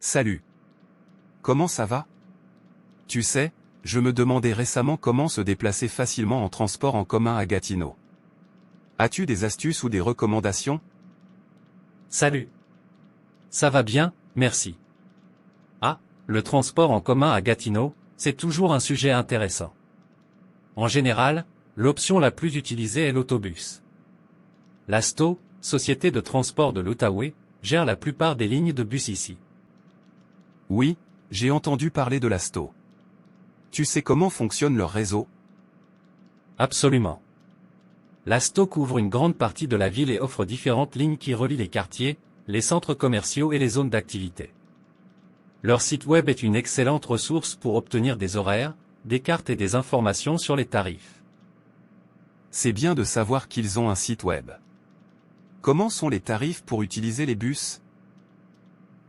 Salut. Comment ça va? Tu sais, je me demandais récemment comment se déplacer facilement en transport en commun à Gatineau. As-tu des astuces ou des recommandations? Salut. Ça va bien, merci. Ah, le transport en commun à Gatineau, c'est toujours un sujet intéressant. En général, l'option la plus utilisée est l'autobus. La STO, Société de transport de l'Outaouais, gère la plupart des lignes de bus ici. Oui, j'ai entendu parler de la STO. Tu sais comment fonctionne leur réseau? Absolument. La STO couvre une grande partie de la ville et offre différentes lignes qui relient les quartiers, les centres commerciaux et les zones d'activité. Leur site web est une excellente ressource pour obtenir des horaires, des cartes et des informations sur les tarifs. C'est bien de savoir qu'ils ont un site web. Comment sont les tarifs pour utiliser les bus?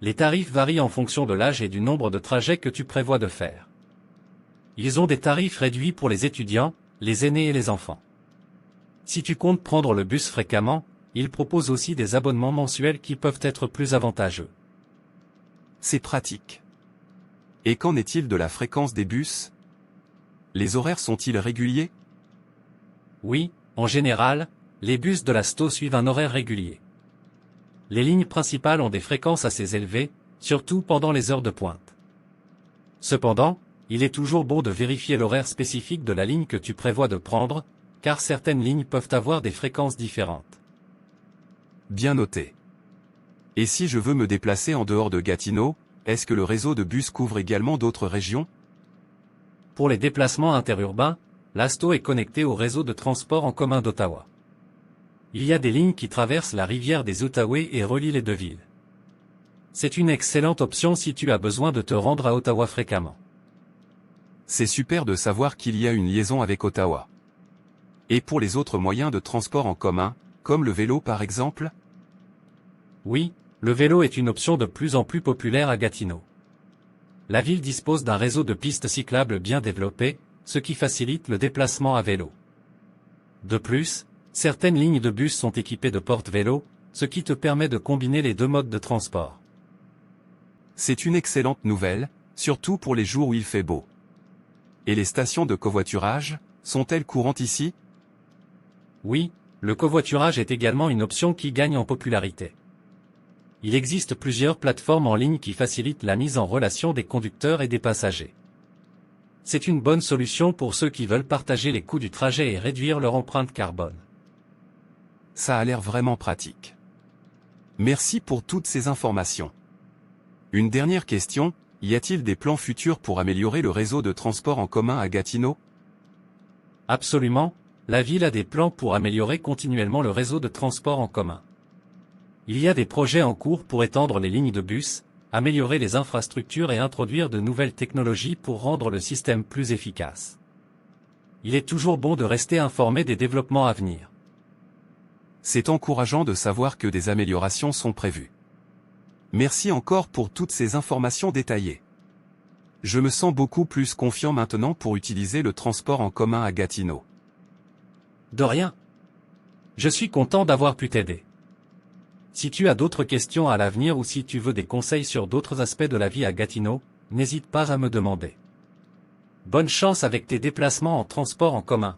Les tarifs varient en fonction de l'âge et du nombre de trajets que tu prévois de faire. Ils ont des tarifs réduits pour les étudiants, les aînés et les enfants. Si tu comptes prendre le bus fréquemment, ils proposent aussi des abonnements mensuels qui peuvent être plus avantageux. C'est pratique. Et qu'en est-il de la fréquence des bus? Les horaires sont-ils réguliers? Oui, en général, les bus de la STO suivent un horaire régulier. Les lignes principales ont des fréquences assez élevées, surtout pendant les heures de pointe. Cependant, il est toujours bon de vérifier l'horaire spécifique de la ligne que tu prévois de prendre, car certaines lignes peuvent avoir des fréquences différentes. Bien noté. Et si je veux me déplacer en dehors de Gatineau, est-ce que le réseau de bus couvre également d'autres régions? Pour les déplacements interurbains, la STO est connectée au réseau de transport en commun d'Ottawa. Il y a des lignes qui traversent la rivière des Outaouais et relient les deux villes. C'est une excellente option si tu as besoin de te rendre à Ottawa fréquemment. C'est super de savoir qu'il y a une liaison avec Ottawa. Et pour les autres moyens de transport en commun, comme le vélo par exemple? Oui, le vélo est une option de plus en plus populaire à Gatineau. La ville dispose d'un réseau de pistes cyclables bien développé, ce qui facilite le déplacement à vélo. De plus, certaines lignes de bus sont équipées de porte-vélo, ce qui te permet de combiner les deux modes de transport. C'est une excellente nouvelle, surtout pour les jours où il fait beau. Et les stations de covoiturage, sont-elles courantes ici? Oui, le covoiturage est également une option qui gagne en popularité. Il existe plusieurs plateformes en ligne qui facilitent la mise en relation des conducteurs et des passagers. C'est une bonne solution pour ceux qui veulent partager les coûts du trajet et réduire leur empreinte carbone. Ça a l'air vraiment pratique. Merci pour toutes ces informations. Une dernière question, y a-t-il des plans futurs pour améliorer le réseau de transport en commun à Gatineau? Absolument, la ville a des plans pour améliorer continuellement le réseau de transport en commun. Il y a des projets en cours pour étendre les lignes de bus, améliorer les infrastructures et introduire de nouvelles technologies pour rendre le système plus efficace. Il est toujours bon de rester informé des développements à venir. C'est encourageant de savoir que des améliorations sont prévues. Merci encore pour toutes ces informations détaillées. Je me sens beaucoup plus confiant maintenant pour utiliser le transport en commun à Gatineau. De rien. Je suis content d'avoir pu t'aider. Si tu as d'autres questions à l'avenir ou si tu veux des conseils sur d'autres aspects de la vie à Gatineau, n'hésite pas à me demander. Bonne chance avec tes déplacements en transport en commun.